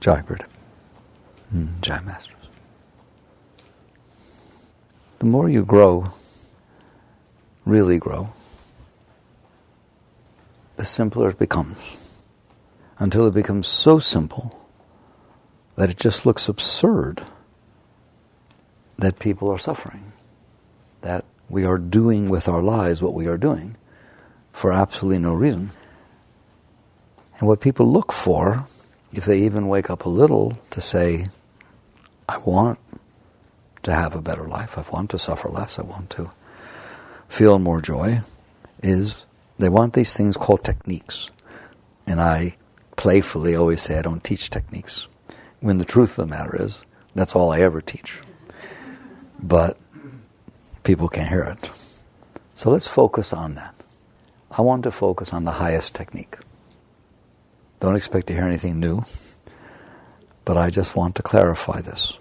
Jai Gurudev. Jai Masters. The more you grow, really grow, the simpler it becomes. Until it becomes so simple that it just looks absurd that people are suffering. That we are doing with our lives what we are doing for absolutely no reason. And what people look for, if they even wake up a little to say, I want to have a better life, I want to suffer less, I want to feel more joy, is they want these things called techniques. And I playfully always say I don't teach techniques, when the truth of the matter is, that's all I ever teach. But people can't hear it. So let's focus on that. I want to focus on the highest technique. Don't expect to hear anything new, but I just want to clarify this.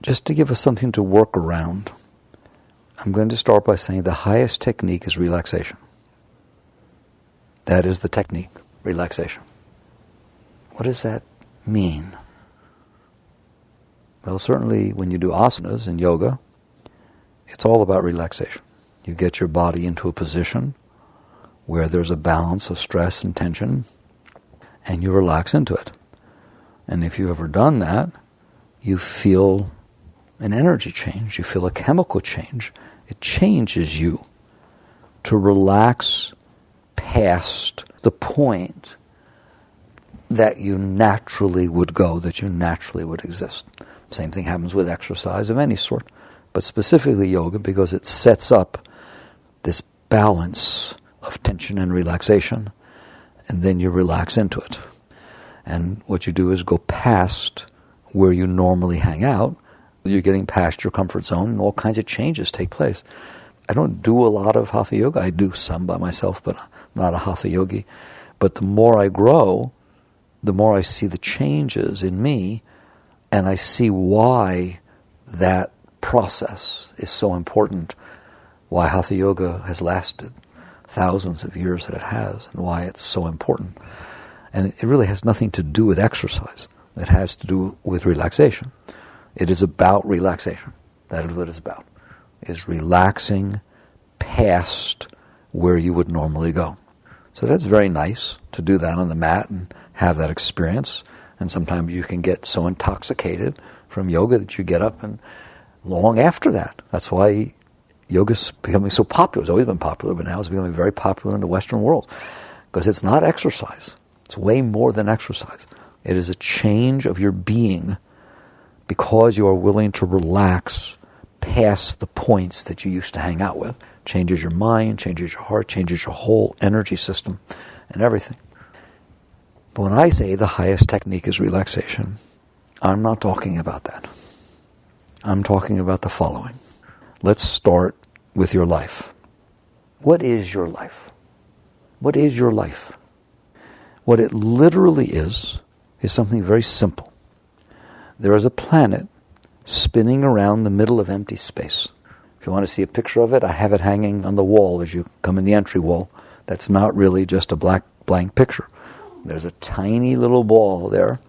Just to give us something to work around, I'm going to start by saying the highest technique is relaxation. That is the technique, relaxation. What does that mean? Well, certainly when you do asanas in yoga, it's all about relaxation. You get your body into a position where there's a balance of stress and tension, and you relax into it. And if you've ever done that, you feel an energy change, you feel a chemical change. It changes you to relax past the point that you naturally would go, that you naturally would exist. Same thing happens with exercise of any sort, but specifically yoga, because it sets up this balance of tension and relaxation, and then you relax into it. And what you do is go past where you normally hang out. You're getting past your comfort zone, and all kinds of changes take place. I don't do a lot of hatha yoga. I do some by myself, but I'm not a hatha yogi. But the more I grow, the more I see the changes in me, and I see why that process is so important, why hatha yoga has lasted thousands of years that it has, and why it's so important. And it really has nothing to do with exercise. It has to do with relaxation. It is about relaxation. That is what it's about. Is relaxing past where you would normally go. So that's very nice to do that on the mat and have that experience. And sometimes you can get so intoxicated from yoga that you get up and long after that. That's why yoga's becoming so popular. It's always been popular, but now it's becoming very popular in the Western world. Because it's not exercise. It's way more than exercise. It is a change of your being, because you are willing to relax past the points that you used to hang out with. Changes your mind, changes your heart, changes your whole energy system and everything. But when I say the highest technique is relaxation, I'm not talking about that. I'm talking about the following. Let's start with your life. What is your life? What is your life? What it literally is something very simple. There is a planet spinning around the middle of empty space. If you want to see a picture of it, I have it hanging on the wall as you come in the entry wall. That's not really just a blank picture. There's a tiny little ball there,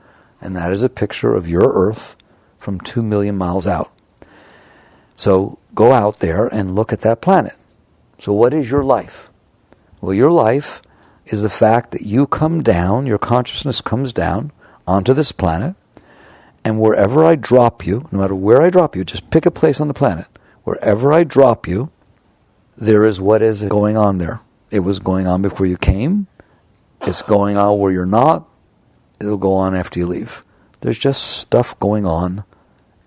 and that is a picture of your Earth from 2 million miles out. So go out there and look at that planet. So what is your life? Well, your life is the fact that you come down, your consciousness comes down onto this planet, and wherever I drop you, no matter where I drop you, just pick a place on the planet. Wherever I drop you, there is what is going on there. It was going on before you came. It's going on where you're not. It'll go on after you leave. There's just stuff going on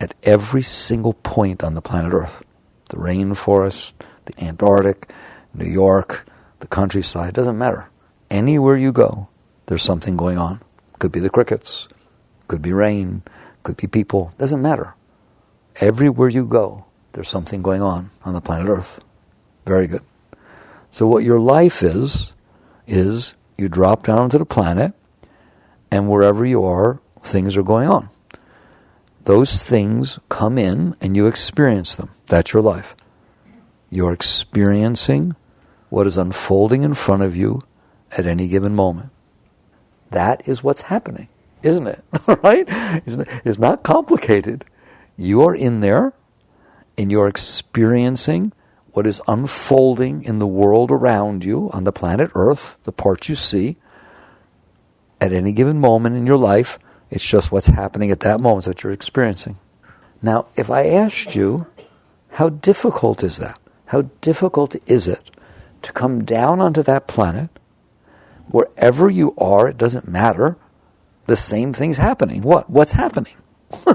at every single point on the planet Earth. The rainforest, the Antarctic, New York, the countryside, doesn't matter. Anywhere you go, there's something going on. Could be the crickets, could be rain, could be people, doesn't matter. Everywhere you go, there's something going on the planet Earth. Very good. So what your life is you drop down onto the planet, and wherever you are, things are going on. Those things come in and you experience them. That's your life. You're experiencing what is unfolding in front of you at any given moment. That is what's happening, isn't it? Right? It's not complicated. You are in there, and you're experiencing what is unfolding in the world around you, on the planet Earth, the parts you see. At any given moment in your life, it's just what's happening at that moment that you're experiencing. Now, if I asked you, how difficult is that? How difficult is it to come down onto that planet, wherever you are, it doesn't matter, the same thing's happening. What? What's happening?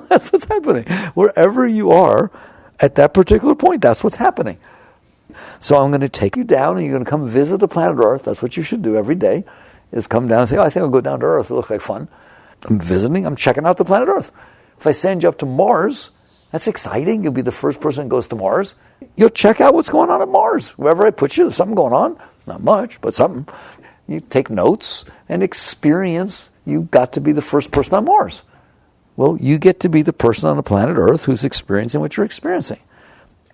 That's what's happening. Wherever you are, at that particular point, that's what's happening. So I'm going to take you down, and you're going to come visit the planet Earth. That's what you should do every day, is come down and say, I think I'll go down to Earth. It looks like fun. I'm visiting. I'm checking out the planet Earth. If I send you up to Mars, that's exciting. You'll be the first person that goes to Mars. You'll check out what's going on at Mars. Wherever I put you, there's something going on. Not much, but something. You take notes and experience. You got to be the first person on Mars. Well, you get to be the person on the planet Earth who's experiencing what you're experiencing.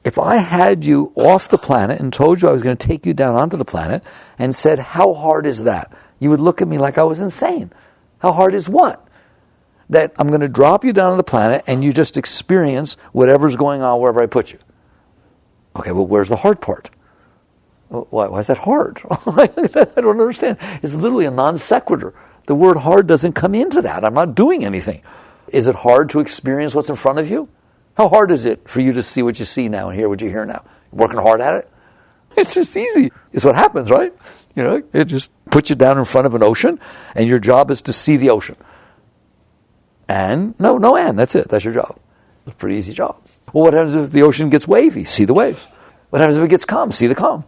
If I had you off the planet and told you I was going to take you down onto the planet and said, how hard is that? You would look at me like I was insane. How hard is what? That I'm going to drop you down on the planet and you just experience whatever's going on wherever I put you. Okay, well, where's the hard part? Why is that hard? I don't understand. It's literally a non sequitur. The word hard doesn't come into that. I'm not doing anything. Is it hard to experience what's in front of you? How hard is it for you to see what you see now and hear what you hear now? Working hard at it? It's just easy. It's what happens, right? You know, it just puts you down in front of an ocean, and your job is to see the ocean. And that's it. That's your job. It's a pretty easy job. Well, what happens if the ocean gets wavy? See the waves. What happens if it gets calm? See the calm.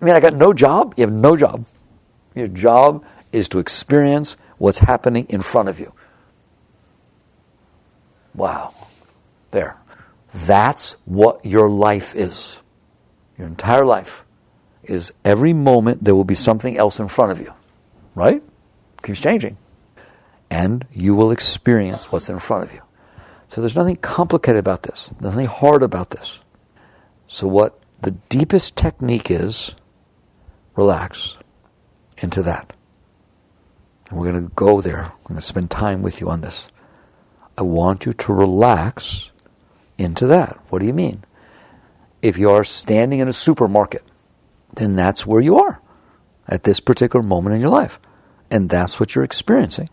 I mean, I got no job. You have no job. Your job is to experience what's happening in front of you. Wow. There. That's what your life is. Your entire life is every moment there will be something else in front of you. Right? Keeps changing. And you will experience what's in front of you. So there's nothing complicated about this. Nothing hard about this. So what the deepest technique is, relax into that. And we're going to go there. I'm going to spend time with you on this. I want you to relax into that. What do you mean? If you are standing in a supermarket, then that's where you are at this particular moment in your life. And that's what you're experiencing.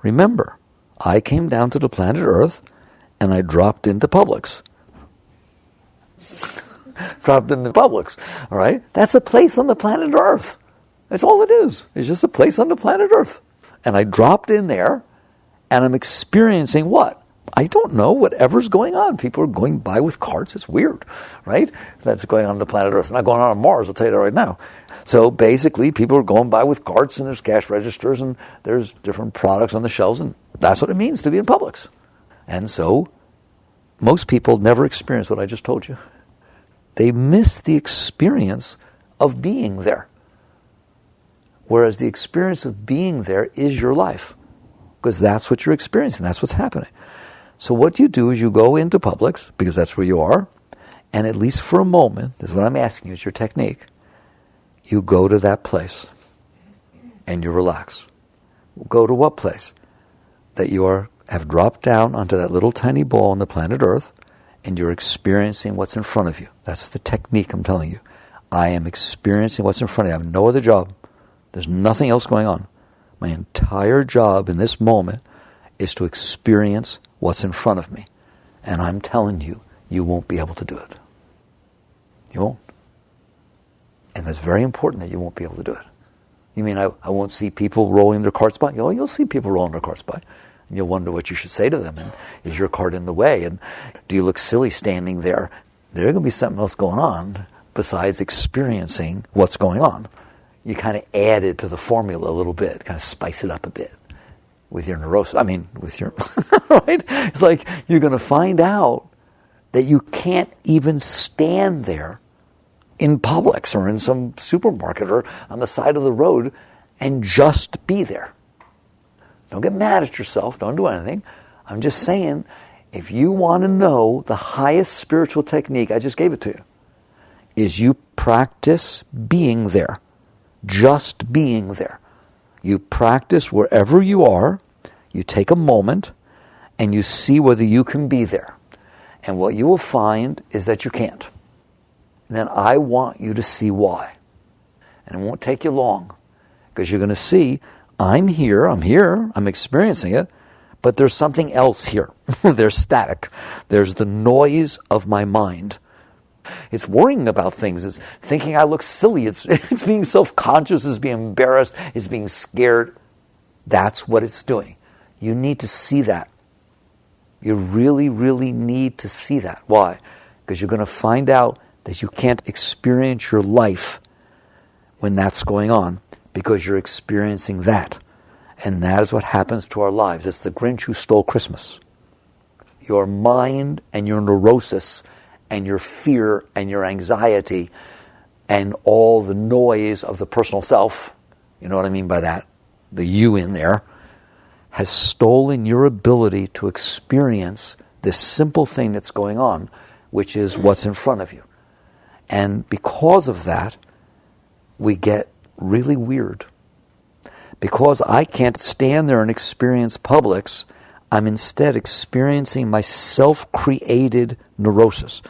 Remember, I came down to the planet Earth and I dropped into Publix. Dropped into Publix, all right? That's a place on the planet Earth. That's all it is. It's just a place on the planet Earth. And I dropped in there, and I'm experiencing what? I don't know, whatever's going on. People are going by with carts. It's weird, right? That's going on the planet Earth. It's not going on Mars, I'll tell you that right now. So basically, people are going by with carts, and there's cash registers, and there's different products on the shelves, and that's what it means to be in Publix. And so, most people never experience what I just told you. They miss the experience of being there. Whereas the experience of being there is your life. Because that's what you're experiencing. That's what's happening. So what you do is you go into Publix, because that's where you are, and at least for a moment, this is what I'm asking you, it's your technique, you go to that place and you relax. Go to what place? That you have dropped down onto that little tiny ball on the planet Earth, and you're experiencing what's in front of you. That's the technique I'm telling you. I am experiencing what's in front of you. I have no other job. There's nothing else going on. My entire job in this moment is to experience what's in front of me. And I'm telling you, you won't be able to do it. You won't. And that's very important that you won't be able to do it. You mean I won't see people rolling their carts by? Oh, you'll see people rolling their carts by. And you'll wonder what you should say to them. And is your cart in the way? And do you look silly standing there? There's going to be something else going on besides experiencing what's going on. You kind of add it to the formula a little bit, kind of spice it up a bit with your neurosis. I mean, with your, right? It's like you're going to find out that you can't even stand there in Publix or in some supermarket or on the side of the road and just be there. Don't get mad at yourself. Don't do anything. I'm just saying, if you want to know the highest spiritual technique, I just gave it to you, is you practice being there. Just being there. You practice wherever you are, you take a moment, and you see whether you can be there. And what you will find is that you can't. And then I want you to see why. And it won't take you long, because you're going to see, I'm here, I'm experiencing it, but there's something else here. There's static. There's the noise of my mind. It's worrying about things. It's thinking I look silly. It's being self-conscious. It's being embarrassed. It's being scared. That's what it's doing. You need to see that. You really, really need to see that. Why? Because you're going to find out that you can't experience your life when that's going on, because you're experiencing that. And that is what happens to our lives. It's the Grinch who stole Christmas. Your mind and your neurosis and your fear and your anxiety and all the noise of the personal self, you know what I mean by that, the you in there, has stolen your ability to experience this simple thing that's going on, which is what's in front of you. And because of that, we get really weird. Because I can't stand there and experience Publix, I'm instead experiencing my self-created neurosis.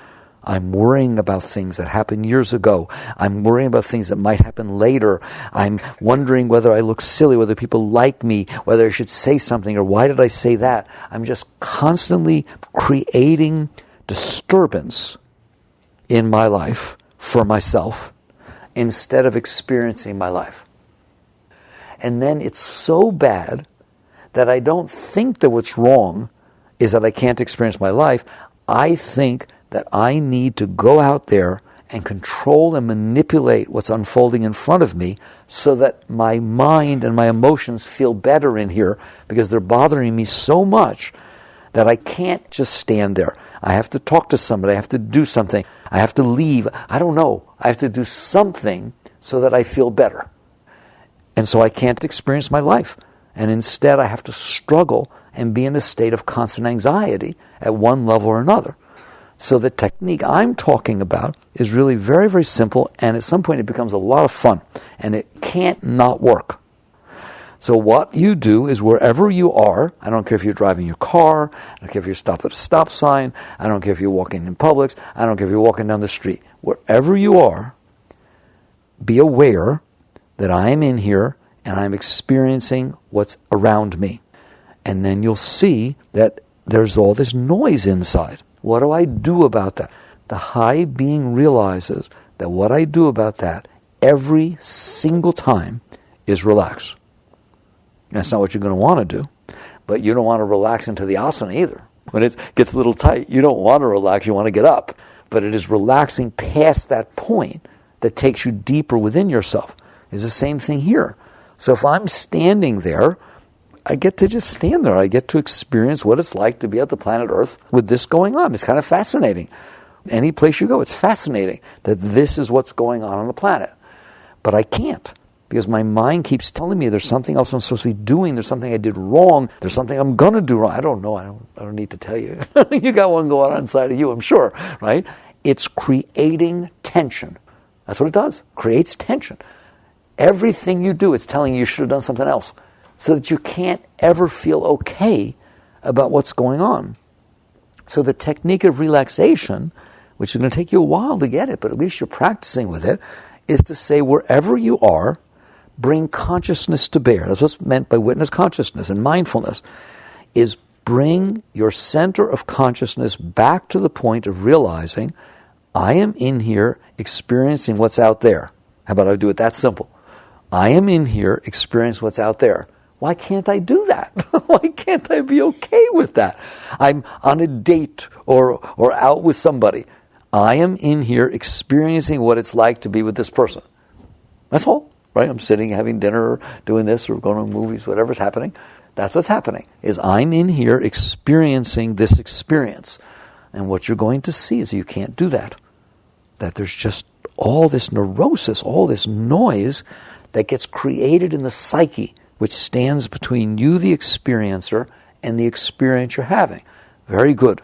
I'm worrying about things that happened years ago. I'm worrying about things that might happen later. I'm wondering whether I look silly, whether people like me, whether I should say something, or why did I say that? I'm just constantly creating disturbance in my life for myself instead of experiencing my life. And then it's so bad that I don't think that what's wrong is that I can't experience my life. I think that I need to go out there and control and manipulate what's unfolding in front of me so that my mind and my emotions feel better in here, because they're bothering me so much that I can't just stand there. I have to talk to somebody. I have to do something. I have to leave. I don't know. I have to do something so that I feel better. And so I can't experience my life. And instead I have to struggle and be in a state of constant anxiety at one level or another. So the technique I'm talking about is really very, very simple, and at some point it becomes a lot of fun, and it can't not work. So what you do is wherever you are, I don't care if you're driving your car, I don't care if you're stopped at a stop sign, I don't care if you're walking in Publix, I don't care if you're walking down the street. Wherever you are, be aware that I am in here and I'm experiencing what's around me. And then you'll see that there's all this noise inside. What do I do about that? The high being realizes that what I do about that every single time is relax. That's not what you're going to want to do, but you don't want to relax into the asana either. When it gets a little tight, you don't want to relax, you want to get up. But it is relaxing past that point that takes you deeper within yourself. It's the same thing here. So if I'm standing there, I get to just stand there. I get to experience what it's like to be at the planet Earth with this going on. It's kind of fascinating. Any place you go, it's fascinating that this is what's going on the planet. But I can't, because my mind keeps telling me there's something else I'm supposed to be doing. There's something I did wrong. There's something I'm going to do wrong. I don't know. I don't need to tell you. You got one going on inside of you, I'm sure, right? It's creating tension. That's what it does. Creates tension. Everything you do, it's telling you should have done something else, so that you can't ever feel okay about what's going on. So the technique of relaxation, which is going to take you a while to get it, but at least you're practicing with it, is to say wherever you are, bring consciousness to bear. That's what's meant by witness consciousness and mindfulness, is bring your center of consciousness back to the point of realizing, I am in here experiencing what's out there. How about I do it that simple? I am in here experiencing what's out there. Why can't I do that? Why can't I be okay with that? I'm on a date or out with somebody. I am in here experiencing what it's like to be with this person. That's all, right? I'm sitting having dinner or doing this or going to movies, whatever's happening. That's what's happening, is I'm in here experiencing this experience. And what you're going to see is you can't do that. That there's just all this neurosis, all this noise that gets created in the psyche, which stands between you, the experiencer, and the experience you're having. Very good.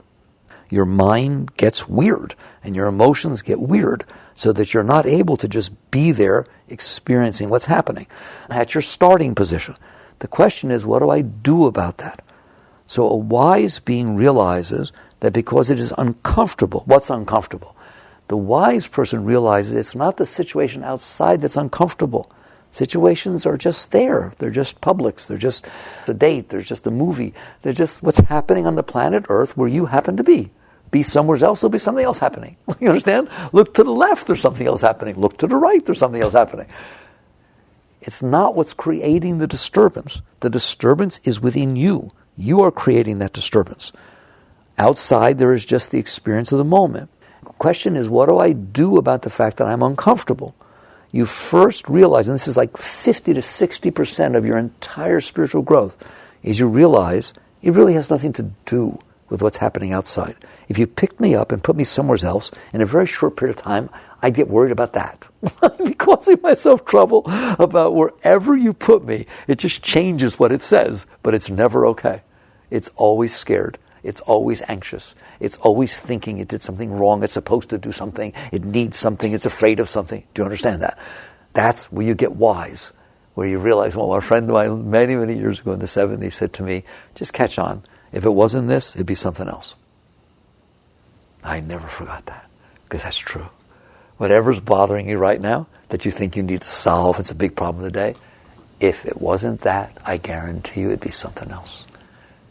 Your mind gets weird, and your emotions get weird. so that you're not able to just be there experiencing what's happening. That's your starting position. The question is, what do I do about that? So a wise being realizes that because it is uncomfortable, what's uncomfortable? The wise person realizes it's not the situation outside that's uncomfortable. Situations are just there. They're just publics. They're just a date. They're just a movie. They're just what's happening on the planet Earth where you happen to be. Be somewhere else, there'll be something else happening. You understand? Look to the left, there's something else happening. Look to the right, there's something else happening. It's not what's creating the disturbance. The disturbance is within you. You are creating that disturbance. Outside, there is just the experience of the moment. The question is, what do I do about the fact that I'm uncomfortable? You first realize, and this is like 50 to 60% of your entire spiritual growth, is you realize it really has nothing to do with what's happening outside. If you picked me up and put me somewhere else, in a very short period of time, I'd get worried about that. I'd be causing myself trouble about wherever you put me. It just changes what it says, but it's never okay. It's always scared. It's always anxious. It's always thinking it did something wrong. It's supposed to do something. It needs something. It's afraid of something. Do you understand that? That's where you get wise, where you realize, well, a friend of mine many, many years ago in the 70s said to me, just catch on. If it wasn't this, it'd be something else. I never forgot that, because that's true. Whatever's bothering you right now that you think you need to solve, it's a big problem today, if it wasn't that, I guarantee you it'd be something else.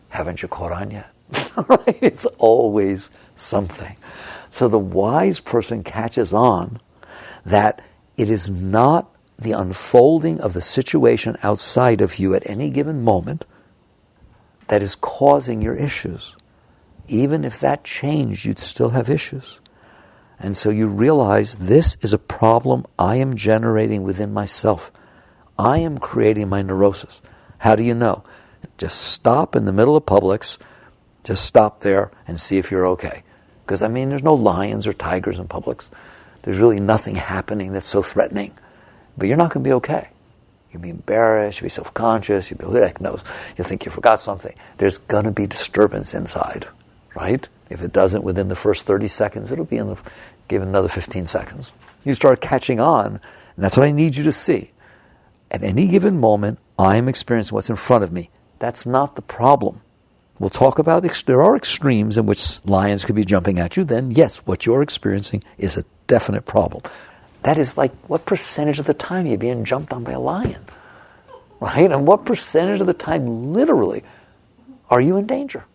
Haven't you caught on yet? Right? It's always something. So the wise person catches on that it is not the unfolding of the situation outside of you at any given moment that is causing your issues. Even if that changed, you'd still have issues. And so you realize this is a problem I am generating within myself. I am creating my neurosis. How do you know? Just stop in the middle of Publix, just stop there and see if you're okay. Because, I mean, there's no lions or tigers in Publix. There's really nothing happening that's so threatening. But you're not going to be okay. You'll be embarrassed, you'll be self-conscious, you'll be, who the heck knows, you'll think you forgot something. There's going to be disturbance inside, right? If it doesn't within the first 30 seconds, it'll be give it another 15 seconds. You start catching on, and that's what I need you to see. At any given moment, I'm experiencing what's in front of me. That's not the problem. We'll talk about, there are extremes in which lions could be jumping at you, then yes, what you're experiencing is a definite problem. That is like, what percentage of the time you're being jumped on by a lion? Right? And what percentage of the time, literally, are you in danger?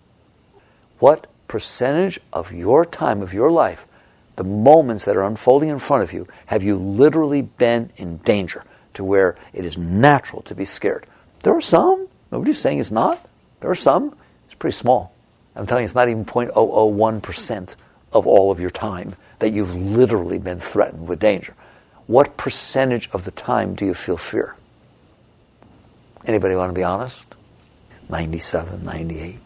What percentage of your time, of your life, the moments that are unfolding in front of you, have you literally been in danger to where it is natural to be scared? There are some. Nobody's saying it's not. There are some. It's pretty small. I'm telling you, it's not even 0.001% of all of your time that you've literally been threatened with danger. What percentage of the time do you feel fear? Anybody want to be honest? 97, 98.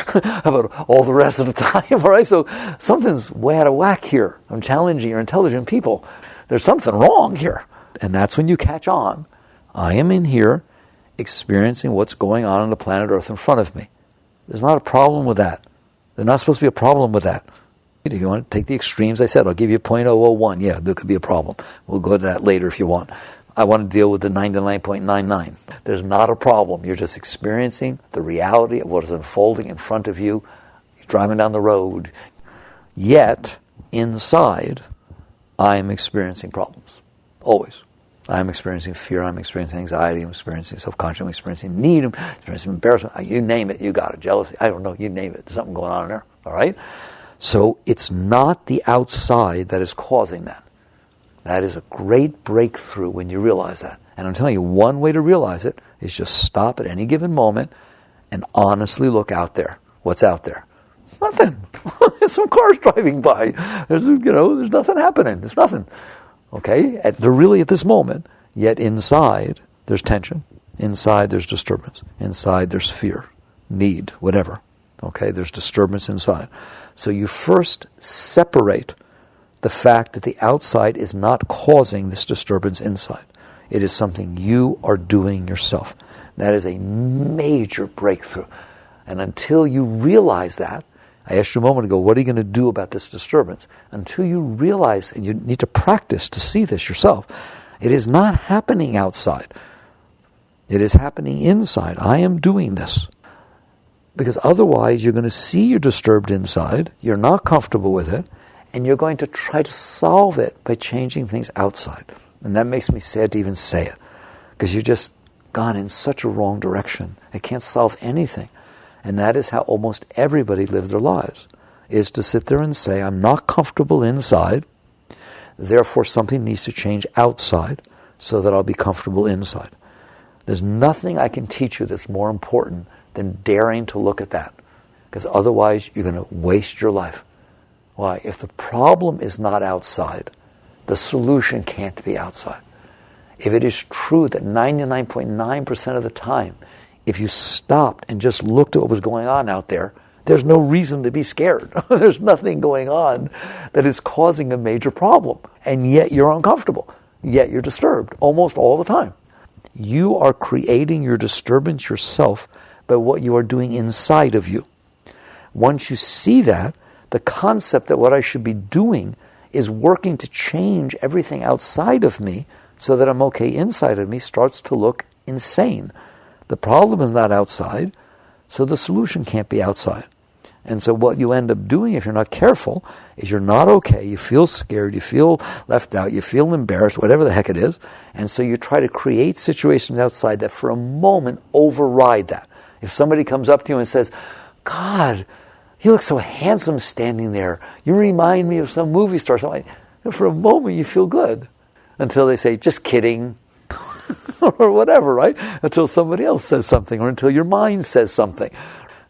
How about all the rest of the time? All right, so something's way out of whack here. I'm challenging your intelligent people. There's something wrong here. And that's when you catch on. I am in here experiencing what's going on the planet Earth in front of me. There's not a problem with that. There's not supposed to be a problem with that. If you want to take the extremes, I said, I'll give you 0.001. Yeah, there could be a problem. We'll go to that later if you want. I want to deal with the 99.99. There's not a problem. You're just experiencing the reality of what is unfolding in front of you. You're driving down the road. Yet, inside, I'm experiencing problems. Always. I'm experiencing fear. I'm experiencing anxiety. I'm experiencing self-conscious. I'm experiencing need. I'm experiencing embarrassment. You name it, you got it. Jealousy. I don't know. You name it. There's something going on in there. All right? So it's not the outside that is causing that. That is a great breakthrough when you realize that. And I'm telling you, one way to realize it is just stop at any given moment and honestly look out there. What's out there? Nothing. There's some cars driving by. There's nothing happening. There's nothing. Okay? They're really at this moment. Yet inside, there's tension. Inside, there's disturbance. Inside, there's fear, need, whatever. Okay? There's disturbance inside. So you first separate the fact that the outside is not causing this disturbance inside. It is something you are doing yourself. That is a major breakthrough. And until you realize that, I asked you a moment ago, what are you going to do about this disturbance? Until you realize, and you need to practice to see this yourself, it is not happening outside. It is happening inside. I am doing this. Because otherwise you're going to see you're disturbed inside, you're not comfortable with it, and you're going to try to solve it by changing things outside. And that makes me sad to even say it, because you've just gone in such a wrong direction. It can't solve anything. And that is how almost everybody lives their lives, is to sit there and say, I'm not comfortable inside, therefore something needs to change outside so that I'll be comfortable inside. There's nothing I can teach you that's more important than daring to look at that, because otherwise you're going to waste your life. Why? If the problem is not outside, the solution can't be outside. If it is true that 99.9% of the time, if you stopped and just looked at what was going on out there, there's no reason to be scared. There's nothing going on that is causing a major problem. And yet you're uncomfortable. Yet you're disturbed almost all the time. You are creating your disturbance yourself by what you are doing inside of you. Once you see that, the concept that what I should be doing is working to change everything outside of me so that I'm okay inside of me starts to look insane. The problem is not outside, so the solution can't be outside. And so what you end up doing, if you're not careful, is you're not okay, you feel scared, you feel left out, you feel embarrassed, whatever the heck it is, and so you try to create situations outside that for a moment override that. If somebody comes up to you and says, God, you look so handsome standing there, you remind me of some movie star, something, for a moment you feel good, until they say, just kidding, or whatever, right? Until somebody else says something, or until your mind says something.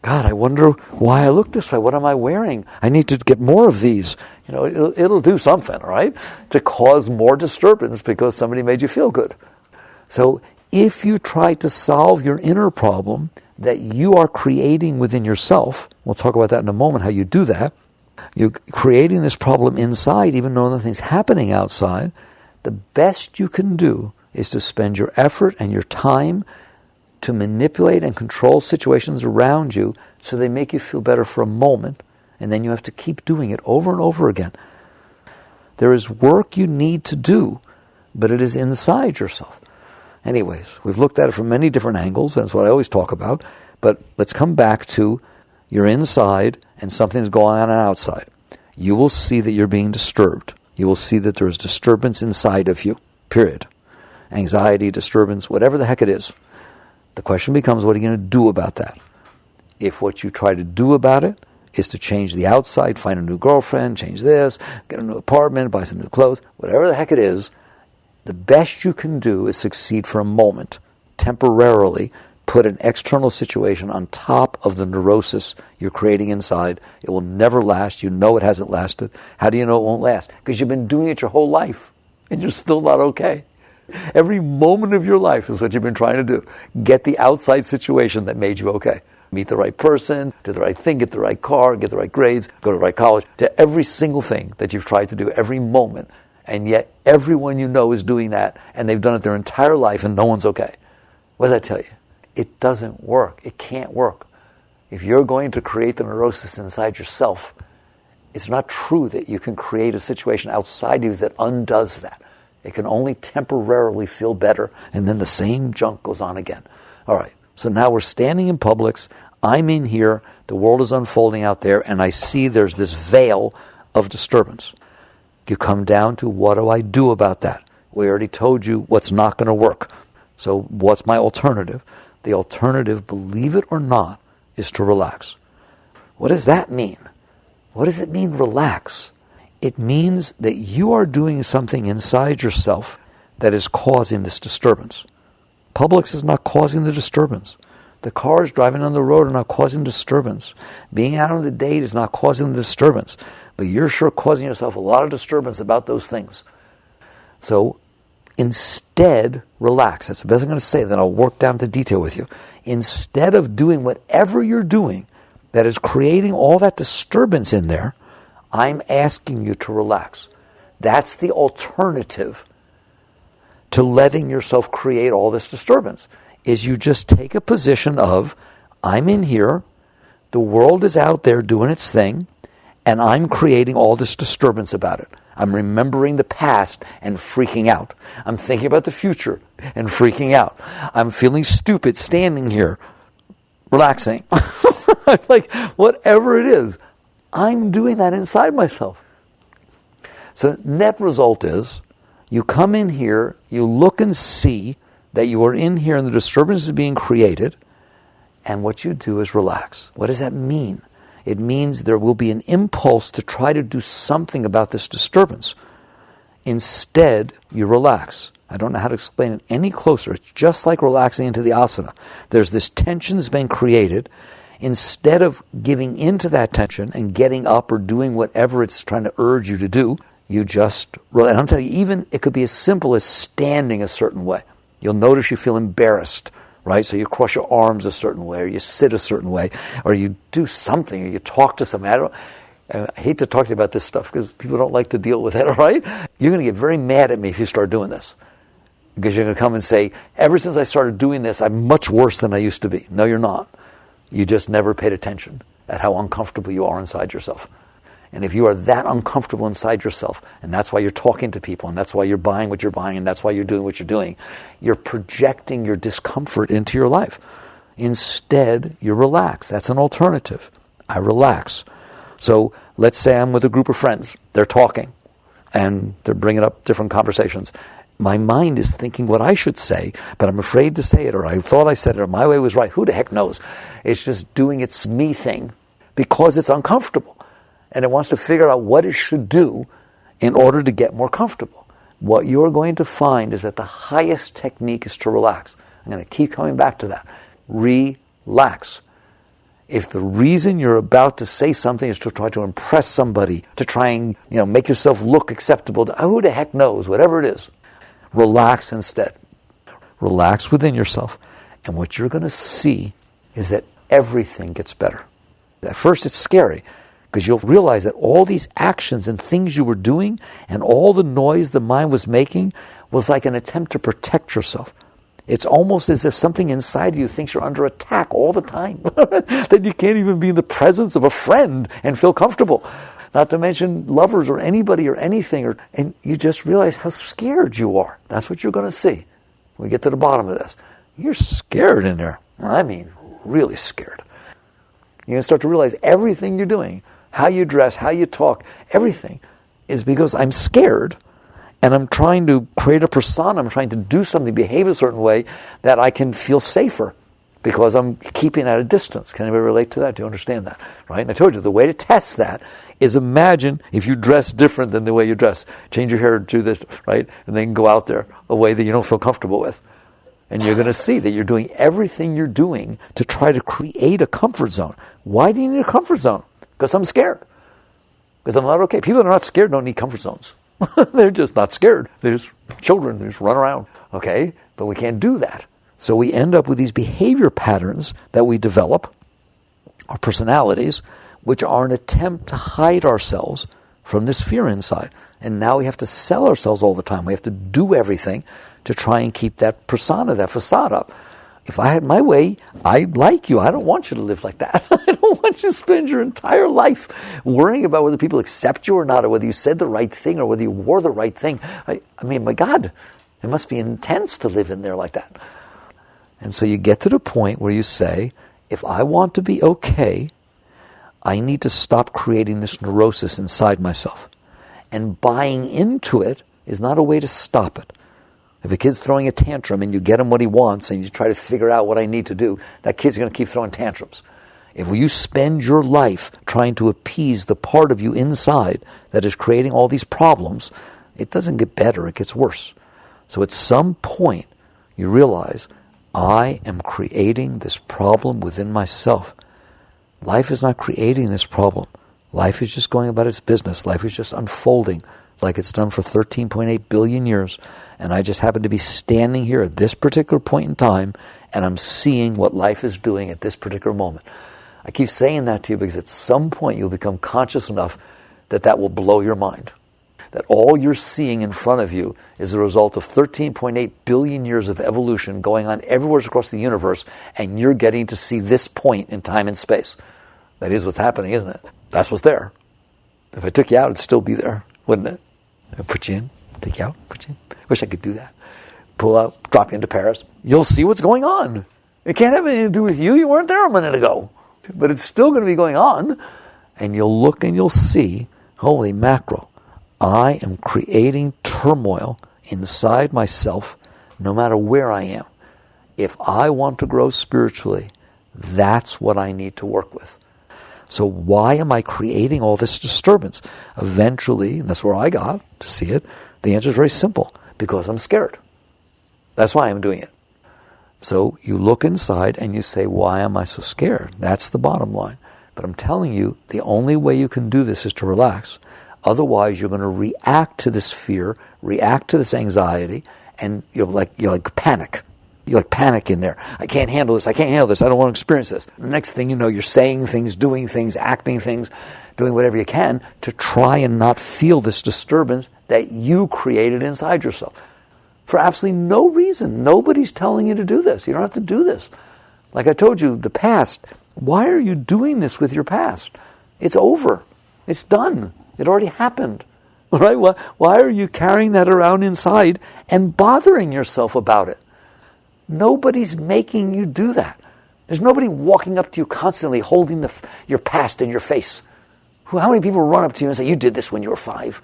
God, I wonder why I look this way. What am I wearing? I need to get more of these. You know, it'll do something, right? To cause more disturbance because somebody made you feel good. So if you try to solve your inner problem that you are creating within yourself, we'll talk about that in a moment, how you do that. You're creating this problem inside, even though nothing's happening outside. The best you can do is to spend your effort and your time to manipulate and control situations around you so they make you feel better for a moment, and then you have to keep doing it over and over again. There is work you need to do, but it is inside yourself. Anyways, we've looked at it from many different angles, and that's what I always talk about, but let's come back to you're inside and something's going on outside. You will see that you're being disturbed. You will see that there's disturbance inside of you, period. Anxiety, disturbance, whatever the heck it is. The question becomes, what are you going to do about that? If what you try to do about it is to change the outside, find a new girlfriend, change this, get a new apartment, buy some new clothes, whatever the heck it is, the best you can do is succeed for a moment, temporarily, put an external situation on top of the neurosis you're creating inside. It will never last. You know it hasn't lasted. How do you know it won't last? Because you've been doing it your whole life, and you're still not okay. Every moment of your life is what you've been trying to do. Get the outside situation that made you okay. Meet the right person, do the right thing, get the right car, get the right grades, go to the right college. To every single thing that you've tried to do, every moment. And yet everyone you know is doing that, and they've done it their entire life, and no one's okay. What does that tell you? It doesn't work. It can't work. If you're going to create the neurosis inside yourself, it's not true that you can create a situation outside you that undoes that. It can only temporarily feel better, and then the same junk goes on again. All right, so now we're standing in Publix. I'm in here. The world is unfolding out there, and I see there's this veil of disturbance. You come down to, what do I do about that? We already told you what's not going to work. So what's my alternative? The alternative, believe it or not, is to relax. What does that mean? What does it mean, relax? It means that you are doing something inside yourself that is causing this disturbance. Publix is not causing the disturbance. The cars driving on the road are not causing disturbance. Being out on the date is not causing the disturbance. But you're sure causing yourself a lot of disturbance about those things. So instead, relax. That's the best I'm going to say. Then I'll work down to detail with you. Instead of doing whatever you're doing that is creating all that disturbance in there, I'm asking you to relax. That's the alternative to letting yourself create all this disturbance, is you just take a position of, I'm in here, The world is out there doing its thing, and I'm creating all this disturbance about it. I'm remembering the past and freaking out. I'm thinking about the future and freaking out. I'm feeling stupid standing here, relaxing. Like, whatever it is, I'm doing that inside myself. So net result is, you come in here, you look and see that you are in here and the disturbance is being created, and what you do is relax. What does that mean? It means there will be an impulse to try to do something about this disturbance. Instead, you relax. I don't know how to explain it any closer. It's just like relaxing into the asana. There's this tension that's been created. Instead of giving into that tension and getting up or doing whatever it's trying to urge you to do, you just, and I'm telling you, even it could be as simple as standing a certain way. You'll notice you feel embarrassed, right? So you cross your arms a certain way, or you sit a certain way, or you do something, or you talk to somebody. I hate to talk to you about this stuff because people don't like to deal with it, all right? You're going to get very mad at me if you start doing this. Because you're going to come and say, ever since I started doing this, I'm much worse than I used to be. No, you're not. You just never paid attention at how uncomfortable you are inside yourself. And if you are that uncomfortable inside yourself, and that's why you're talking to people, and that's why you're buying what you're buying, and that's why you're doing what you're doing, you're projecting your discomfort into your life. Instead, you relax. That's an alternative. I relax. So let's say I'm with a group of friends. They're talking, and they're bringing up different conversations. My mind is thinking what I should say, but I'm afraid to say it, or I thought I said it, or my way was right. Who the heck knows? It's just doing its me thing because it's uncomfortable. And it wants to figure out what it should do in order to get more comfortable. What you're going to find is that the highest technique is to relax. I'm going to keep coming back to that. Relax. If the reason you're about to say something is to try to impress somebody, to try and make yourself look acceptable, who the heck knows, whatever it is, relax instead. Relax within yourself. And what you're going to see is that everything gets better. At first it's scary, because you'll realize that all these actions and things you were doing and all the noise the mind was making was like an attempt to protect yourself. It's almost as if something inside of you thinks you're under attack all the time. That you can't even be in the presence of a friend and feel comfortable. Not to mention lovers or anybody or anything. And you just realize how scared you are. That's what you're going to see when we get to the bottom of this. You're scared in there. I mean, really scared. You're going to start to realize everything you're doing, how you dress, how you talk, everything is because I'm scared and I'm trying to create a persona. I'm trying to do something, behave a certain way that I can feel safer because I'm keeping at a distance. Can anybody relate to that? Do you understand that? Right? And I told you the way to test that is imagine if you dress different than the way you dress. Change your hair, do this, right? And then go out there a way that you don't feel comfortable with. And you're going to see that you're doing everything you're doing to try to create a comfort zone. Why do you need a comfort zone? Because I'm scared. Because I'm not okay. People that are not scared don't need comfort zones. They're just not scared. They're just children. They just run around. Okay? But we can't do that. So we end up with these behavior patterns that we develop, our personalities, which are an attempt to hide ourselves from this fear inside. And now we have to sell ourselves all the time. We have to do everything to try and keep that persona, that facade up. If I had my way, I like you. I don't want you to live like that. I don't want you to spend your entire life worrying about whether people accept you or not, or whether you said the right thing, or whether you wore the right thing. I mean, my God, it must be intense to live in there like that. And so you get to the point where you say, if I want to be okay, I need to stop creating this neurosis inside myself. And buying into it is not a way to stop it. If a kid's throwing a tantrum and you get him what he wants and you try to figure out what I need to do, that kid's going to keep throwing tantrums. If you spend your life trying to appease the part of you inside that is creating all these problems, it doesn't get better, it gets worse. So at some point, you realize, I am creating this problem within myself. Life is not creating this problem. Life is just going about its business. Life is just unfolding like it's done for 13.8 billion years. And I just happen to be standing here at this particular point in time, and I'm seeing what life is doing at this particular moment. I keep saying that to you because at some point you'll become conscious enough that that will blow your mind. That all you're seeing in front of you is the result of 13.8 billion years of evolution going on everywhere across the universe, and you're getting to see this point in time and space. That is what's happening, isn't it? That's what's there. If I took you out, it'd still be there, wouldn't it? I'd put you in, take you out, put you in. Wish I could do that. Pull out, drop you into Paris. You'll see what's going on. It can't have anything to do with you. You weren't there a minute ago. But it's still going to be going on. And you'll look and you'll see, holy mackerel, I am creating turmoil inside myself no matter where I am. If I want to grow spiritually, that's what I need to work with. So why am I creating all this disturbance? Eventually, and that's where I got to see it, the answer is very simple. Because I'm scared. That's why I'm doing it. So you look inside and you say, why am I so scared? That's the bottom line. But I'm telling you, the only way you can do this is to relax. Otherwise, you're going to react to this fear, react to this anxiety, and you're like panic. You're like panic in there. I can't handle this. I can't handle this. I don't want to experience this. The next thing you know, you're saying things, doing things, acting things, doing whatever you can to try and not feel this disturbance that you created inside yourself. For absolutely no reason. Nobody's telling you to do this. You don't have to do this. Like I told you, the past, why are you doing this with your past? It's over. It's done. It already happened. Right? Why are you carrying that around inside and bothering yourself about it? Nobody's making you do that. There's nobody walking up to you constantly holding your past in your face. How many people run up to you and say, you did this when you were 5?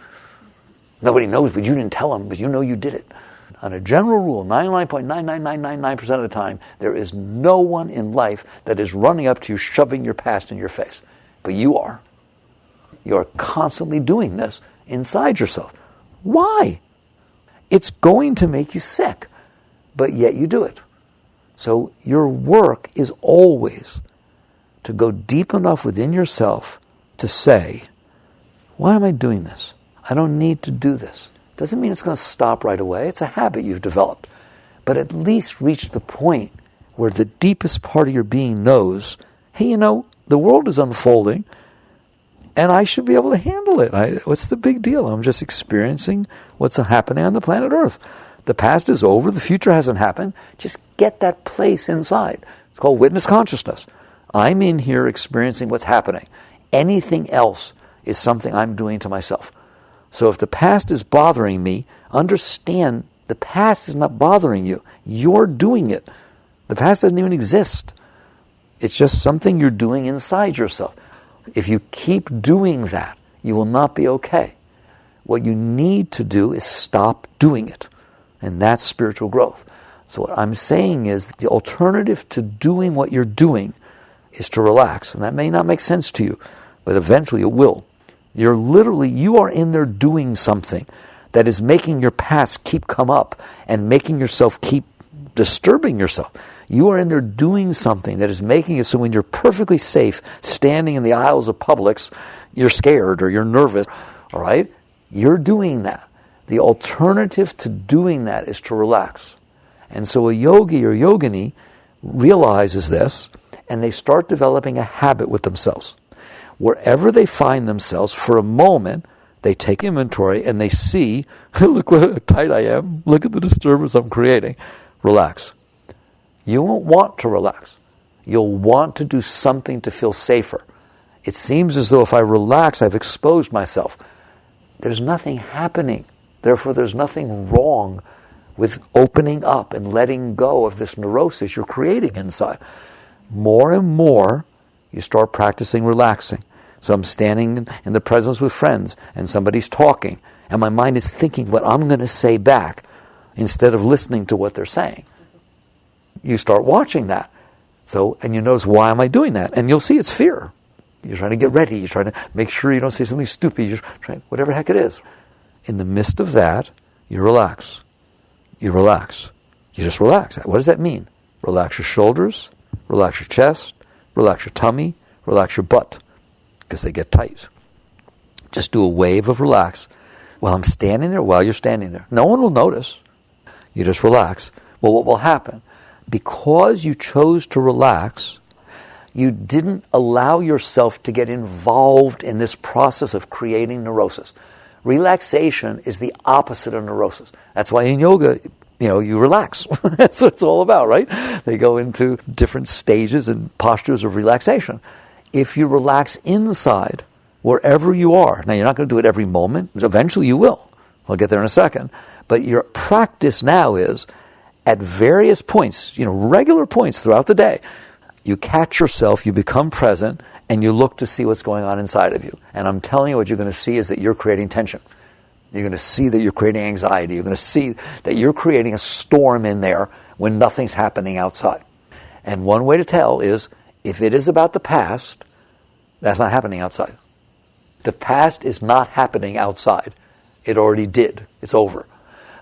Nobody knows, but you didn't tell them, but you know you did it. On a general rule, 99.99999% of the time, there is no one in life that is running up to you, shoving your past in your face. But you are. You're constantly doing this inside yourself. Why? It's going to make you sick, but yet you do it. So your work is always to go deep enough within yourself to say, why am I doing this? I don't need to do this. Doesn't mean it's going to stop right away. It's a habit you've developed. But at least reach the point where the deepest part of your being knows, hey, the world is unfolding and I should be able to handle it. What's the big deal? I'm just experiencing what's happening on the planet Earth. The past is over. The future hasn't happened. Just get that place inside. It's called witness consciousness. I'm in here experiencing what's happening. Anything else is something I'm doing to myself. So if the past is bothering me, understand the past is not bothering you. You're doing it. The past doesn't even exist. It's just something you're doing inside yourself. If you keep doing that, you will not be okay. What you need to do is stop doing it. And that's spiritual growth. So what I'm saying is the alternative to doing what you're doing is to relax. And that may not make sense to you, but eventually it will. You are in there doing something that is making your past come up and making yourself keep disturbing yourself. You are in there doing something that is making it so when you're perfectly safe standing in the aisles of Publix, you're scared or you're nervous, all right? You're doing that. The alternative to doing that is to relax. And so a yogi or yogini realizes this, and they start developing a habit with themselves. Wherever they find themselves, for a moment, they take inventory and they see, look what tight I am, look at the disturbance I'm creating. Relax. You won't want to relax. You'll want to do something to feel safer. It seems as though if I relax, I've exposed myself. There's nothing happening. Therefore, there's nothing wrong with opening up and letting go of this neurosis you're creating inside. More and more, you start practicing relaxing. So I'm standing in the presence with friends, and somebody's talking, and my mind is thinking what I'm going to say back instead of listening to what they're saying. You start watching that. And you notice, why am I doing that? And you'll see it's fear. You're trying to get ready. You're trying to make sure you don't say something stupid. You're trying, whatever the heck it is. In the midst of that, you relax. You relax. You just relax. What does that mean? Relax your shoulders, relax your chest, relax your tummy, relax your butt, because they get tight. Just do a wave of relax while I'm standing there, while you're standing there. No one will notice. You just relax. Well, what will happen? Because you chose to relax, you didn't allow yourself to get involved in this process of creating neurosis. Relaxation is the opposite of neurosis. That's why in yoga, you relax. That's what it's all about, right? They go into different stages and postures of relaxation. If you relax inside, wherever you are, now you're not going to do it every moment, eventually you will. I'll get there in a second. But your practice now is, at various points, regular points throughout the day, you catch yourself, you become present, and you look to see what's going on inside of you. And I'm telling you, what you're going to see is that you're creating tension. You're going to see that you're creating anxiety. You're going to see that you're creating a storm in there when nothing's happening outside. And one way to tell is, if it is about the past, that's not happening outside. The past is not happening outside. It already did. It's over.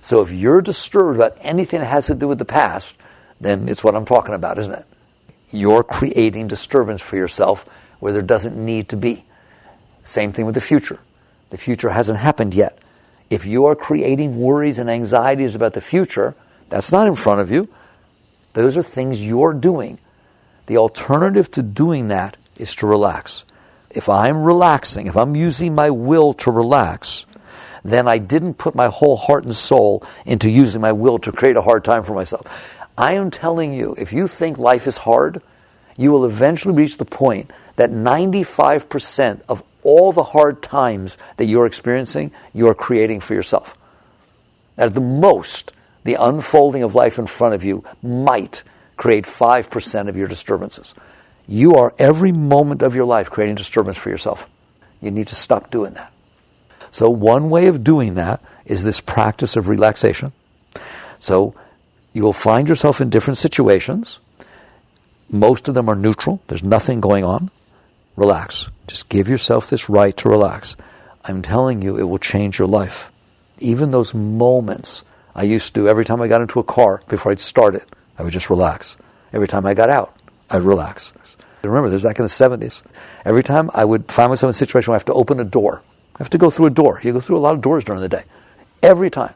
So if you're disturbed about anything that has to do with the past, then it's what I'm talking about, isn't it? You're creating disturbance for yourself where there doesn't need to be. Same thing with the future. The future hasn't happened yet. If you are creating worries and anxieties about the future, that's not in front of you. Those are things you're doing. The alternative to doing that is to relax. If I'm relaxing, if I'm using my will to relax, then I didn't put my whole heart and soul into using my will to create a hard time for myself. I am telling you, if you think life is hard, you will eventually reach the point that 95% of all the hard times that you're experiencing, you're creating for yourself. At the most, the unfolding of life in front of you might create 5% of your disturbances. You are every moment of your life creating disturbance for yourself. You need to stop doing that. So one way of doing that is this practice of relaxation. So you will find yourself in different situations. Most of them are neutral. There's nothing going on. Relax. Just give yourself this right to relax. I'm telling you, it will change your life. Even those moments I used to, every time I got into a car, before I'd start it, I would just relax. Every time I got out, I'd relax. Remember, this was back in the 70s. Every time I would find myself in a situation where I have to open a door, I have to go through a door. You go through a lot of doors during the day. Every time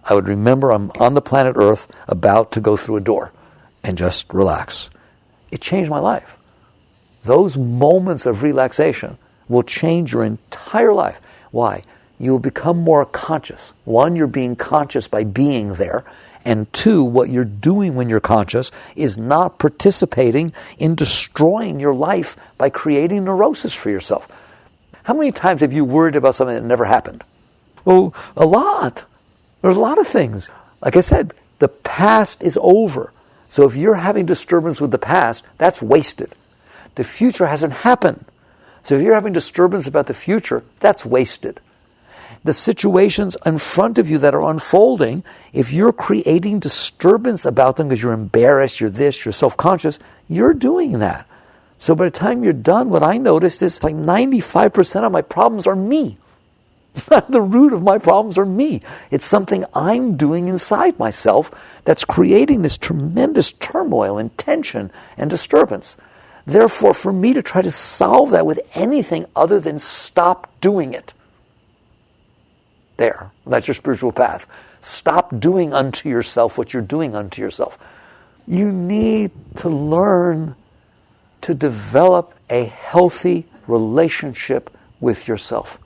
I would remember I'm on the planet Earth about to go through a door and just relax. It changed my life. Those moments of relaxation will change your entire life. Why? You will become more conscious. One, you're being conscious by being there. And two, what you're doing when you're conscious is not participating in destroying your life by creating neurosis for yourself. How many times have you worried about something that never happened? Well, a lot. There's a lot of things. Like I said, the past is over. So if you're having disturbance with the past, that's wasted. The future hasn't happened. So if you're having disturbance about the future, that's wasted. The situations in front of you that are unfolding, if you're creating disturbance about them because you're embarrassed, you're this, you're self-conscious, you're doing that. So by the time you're done, what I noticed is like 95% of my problems are me. The root of my problems are me. It's something I'm doing inside myself that's creating this tremendous turmoil and tension and disturbance. Therefore, for me to try to solve that with anything other than stop doing it. There, that's your spiritual path. Stop doing unto yourself what you're doing unto yourself. You need to learn to develop a healthy relationship with yourself.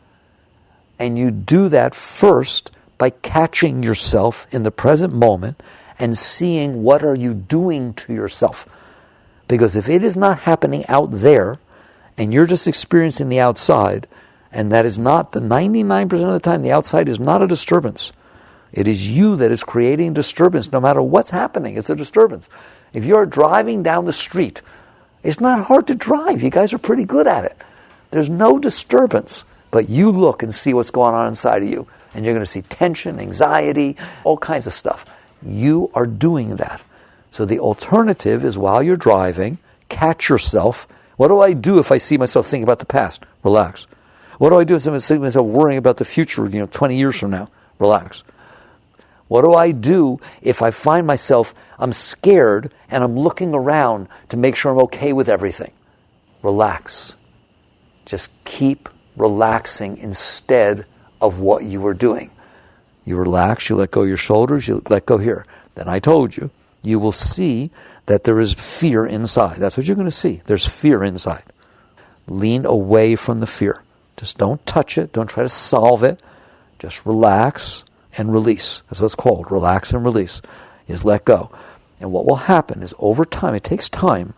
And you do that first by catching yourself in the present moment and seeing what are you doing to yourself. Because if it is not happening out there and you're just experiencing the outside, and that is not, the 99% of the time, the outside is not a disturbance. It is you that is creating disturbance. No matter what's happening, it's a disturbance. If you're driving down the street, it's not hard to drive. You guys are pretty good at it. There's no disturbance. But you look and see what's going on inside of you. And you're going to see tension, anxiety, all kinds of stuff. You are doing that. So the alternative is while you're driving, catch yourself. What do I do if I see myself thinking about the past? Relax. What do I do if I see myself worrying about the future, 20 years from now? Relax. What do I do if I find myself, I'm scared and I'm looking around to make sure I'm okay with everything? Relax. Just keep relaxing instead of what you were doing. You relax, you let go of your shoulders, you let go here. Then I told you, you will see that there is fear inside. That's what you're going to see. There's fear inside. Lean away from the fear. Just don't touch it. Don't try to solve it. Just relax and release. That's what it's called. Relax and release is let go. And what will happen is over time, it takes time,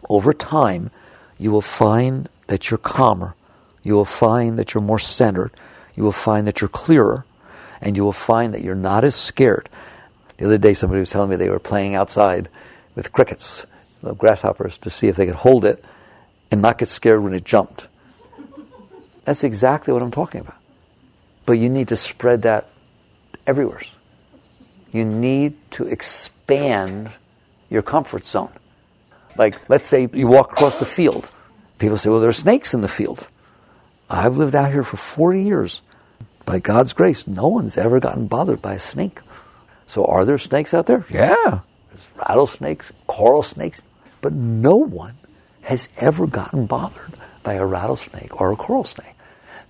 over time, you will find that you're calmer. You will find that you're more centered. You will find that you're clearer. And you will find that you're not as scared. The other day somebody was telling me they were playing outside with crickets, grasshoppers, to see if they could hold it and not get scared when it jumped. That's exactly what I'm talking about. But you need to spread that everywhere. You need to expand your comfort zone. Like, let's say you walk across the field. People say, well, there are snakes in the field. I've lived out here for 40 years. By God's grace, no one's ever gotten bothered by a snake. So are there snakes out there? Yeah. There's rattlesnakes, coral snakes. But no one has ever gotten bothered by a rattlesnake or a coral snake.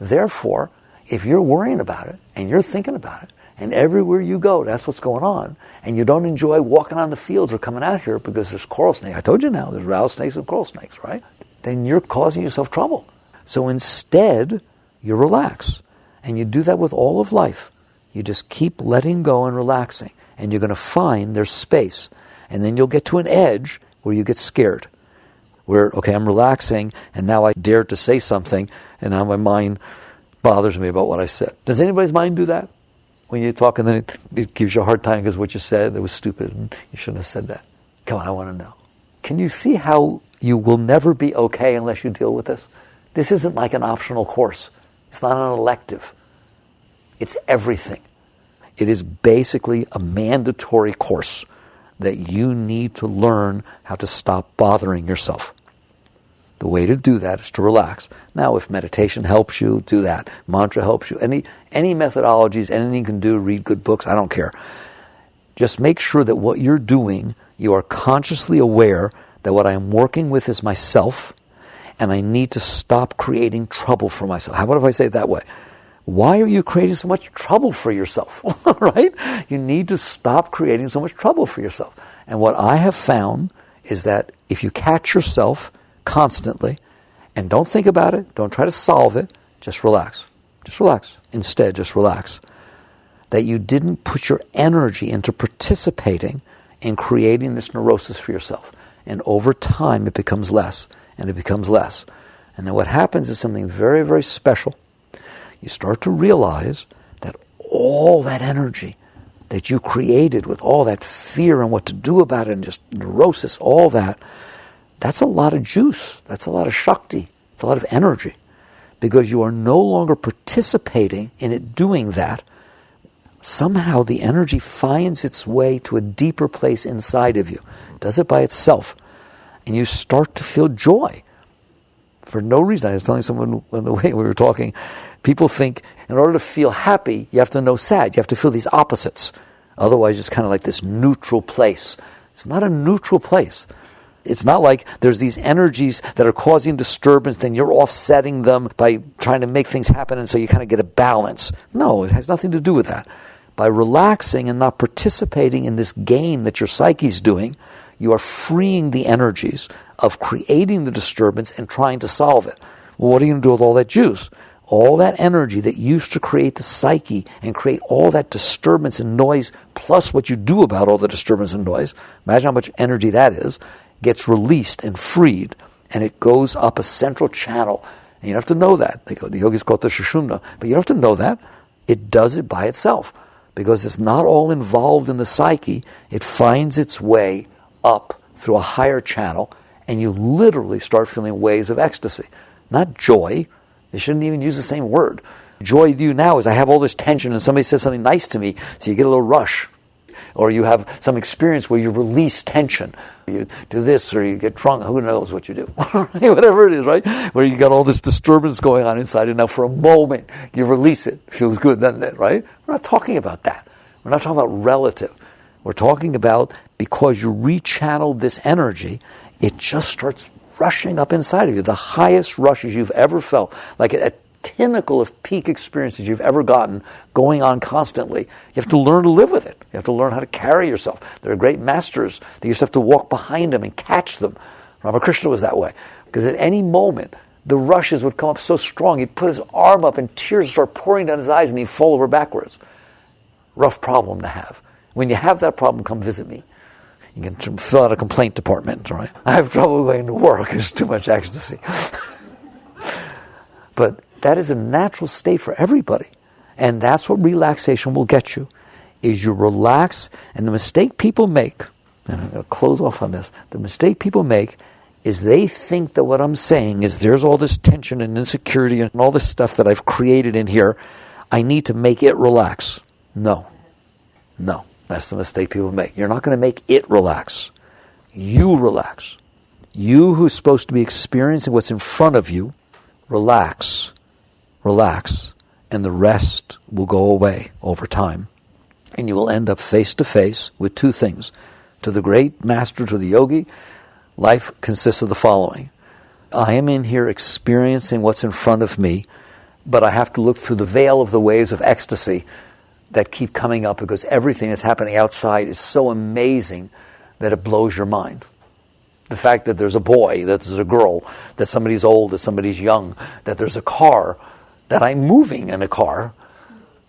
Therefore, if you're worrying about it and you're thinking about it, and everywhere you go, that's what's going on, and you don't enjoy walking on the fields or coming out here because there's coral snakes. I told you now, there's rattlesnakes and coral snakes, right? Then you're causing yourself trouble. So instead, you relax. And you do that with all of life. You just keep letting go and relaxing. And you're going to find there's space. And then you'll get to an edge where you get scared. Where, okay, I'm relaxing, and now I dare to say something, and now my mind bothers me about what I said. Does anybody's mind do that? When you talk and then it gives you a hard time because what you said, it was stupid, and you shouldn't have said that. Come on, I want to know. Can you see how you will never be okay unless you deal with this? This isn't like an optional course. It's not an elective. It's everything. It is basically a mandatory course that you need to learn how to stop bothering yourself. The way to do that is to relax. Now, if meditation helps you, do that. Mantra helps you. Any methodologies, anything you can do, read good books, I don't care. Just make sure that what you're doing, you are consciously aware that what I'm working with is myself, and I need to stop creating trouble for myself. How about if I say it that way? Why are you creating so much trouble for yourself? Right? You need to stop creating so much trouble for yourself. And what I have found is that if you catch yourself constantly, and don't think about it, don't try to solve it, just relax. Just relax. Instead, just relax. That you didn't put your energy into participating in creating this neurosis for yourself. And over time, it becomes less, and it becomes less. And then what happens is something very, very special. You start to realize that all that energy that you created with all that fear and what to do about it and just neurosis, all that, that's a lot of juice. That's a lot of shakti. It's a lot of energy. Because you are no longer participating in it doing that. Somehow the energy finds its way to a deeper place inside of you. It does it by itself. And you start to feel joy. For no reason. I was telling someone on the way we were talking, people think in order to feel happy, you have to know sad. You have to feel these opposites. Otherwise, it's kind of like this neutral place. It's not a neutral place. It's not like there's these energies that are causing disturbance, then you're offsetting them by trying to make things happen, and so you kind of get a balance. No, it has nothing to do with that. By relaxing and not participating in this game that your psyche's doing, you are freeing the energies of creating the disturbance and trying to solve it. Well, what are you going to do with all that juice? All that energy that used to create the psyche and create all that disturbance and noise, plus what you do about all the disturbance and noise, imagine how much energy that is, gets released and freed, and it goes up a central channel. And you don't have to know that. The yogis call it the Shushumna, but you don't have to know that. It does it by itself, because it's not all involved in the psyche. It finds its way up through a higher channel, and you literally start feeling waves of ecstasy. Not joy. They shouldn't even use the same word. Joy to you now is I have all this tension and somebody says something nice to me, so you get a little rush. Or you have some experience where you release tension. You do this, or you get drunk, who knows what you do. Whatever it is, right? Where you got all this disturbance going on inside, and now for a moment, you release it. Feels good, doesn't it, right? We're not talking about that. We're not talking about relative. We're talking about because you rechanneled this energy, it just starts rushing up inside of you. The highest rushes you've ever felt, like a pinnacle of peak experiences you've ever gotten, going on constantly. You have to learn to live with it. You have to learn how to carry yourself. There are great masters that you used to have to walk behind them and catch them. Ramakrishna was that way. Because at any moment, the rushes would come up so strong, he'd put his arm up and tears would start pouring down his eyes and he'd fall over backwards. Rough problem to have. When you have that problem, come visit me. You can fill out a complaint department, right? I have trouble going to work. There's too much ecstasy. But that is a natural state for everybody. And that's what relaxation will get you, is you relax. And the mistake people make, and I'm going to close off on this, the mistake people make is they think that what I'm saying is there's all this tension and insecurity and all this stuff that I've created in here. I need to make it relax. No. That's the mistake people make. You're not going to make it relax. You relax. You, who's supposed to be experiencing what's in front of you, relax, and the rest will go away over time. And you will end up face to face with two things. To the great master, to the yogi, life consists of the following. I am in here experiencing what's in front of me, but I have to look through the veil of the waves of ecstasy that keep coming up, because everything that's happening outside is so amazing that it blows your mind. The fact that there's a boy, that there's a girl, that somebody's old, that somebody's young, that there's a car, that I'm moving in a car,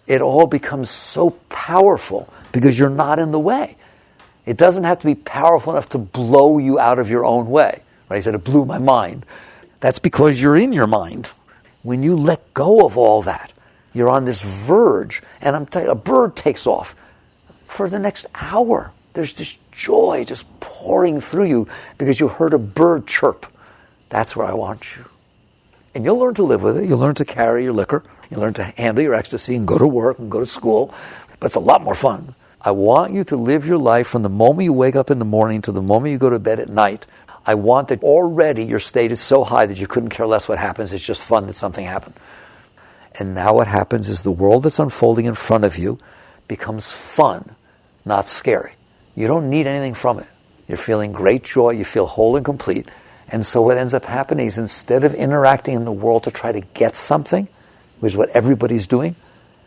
it all becomes so powerful because you're not in the way. It doesn't have to be powerful enough to blow you out of your own way. Right? I said it blew my mind. That's because you're in your mind. When you let go of all that, you're on this verge, and I'm telling you, a bird takes off. For the next hour, there's this joy just pouring through you because you heard a bird chirp. That's where I want you. And you'll learn to live with it. You'll learn to carry your liquor. You'll learn to handle your ecstasy and go to work and go to school. But it's a lot more fun. I want you to live your life from the moment you wake up in the morning to the moment you go to bed at night. I want that already your state is so high that you couldn't care less what happens. It's just fun that something happened. And now what happens is the world that's unfolding in front of you becomes fun, not scary. You don't need anything from it. You're feeling great joy. You feel whole and complete. And so what ends up happening is, instead of interacting in the world to try to get something, which is what everybody's doing,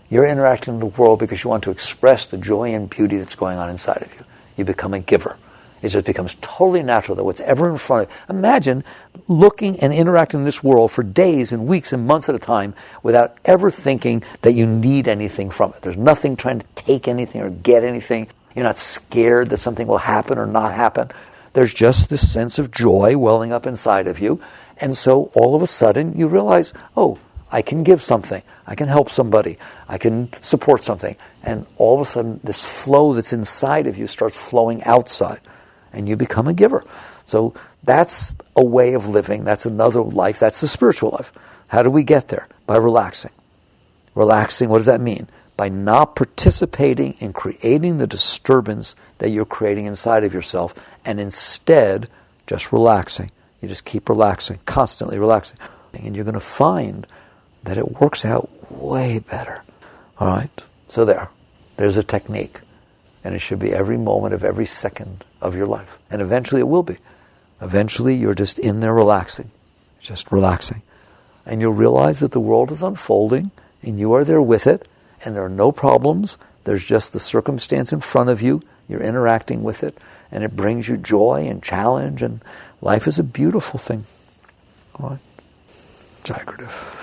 you're interacting in the world because you want to express the joy and beauty that's going on inside of you. You become a giver. It just becomes totally natural that what's ever in front of you. Imagine looking and interacting in this world for days and weeks and months at a time without ever thinking that you need anything from it. There's nothing trying to take anything or get anything. You're not scared that something will happen or not happen. There's just this sense of joy welling up inside of you. And so all of a sudden you realize, oh, I can give something. I can help somebody. I can support something. And all of a sudden this flow that's inside of you starts flowing outside. And you become a giver. So that's a way of living. That's another life. That's the spiritual life. How do we get there? By relaxing. Relaxing, what does that mean? By not participating in creating the disturbance that you're creating inside of yourself, and instead just relaxing. You just keep relaxing, constantly relaxing. And you're going to find that it works out way better. All right? So there's a technique. And it should be every moment of every second of your life. And eventually it will be. Eventually you're just in there relaxing. Just relaxing. And you'll realize that the world is unfolding, and you are there with it, and there are no problems. There's just the circumstance in front of you. You're interacting with it, and it brings you joy and challenge, and life is a beautiful thing. All right? Jai Gurudev.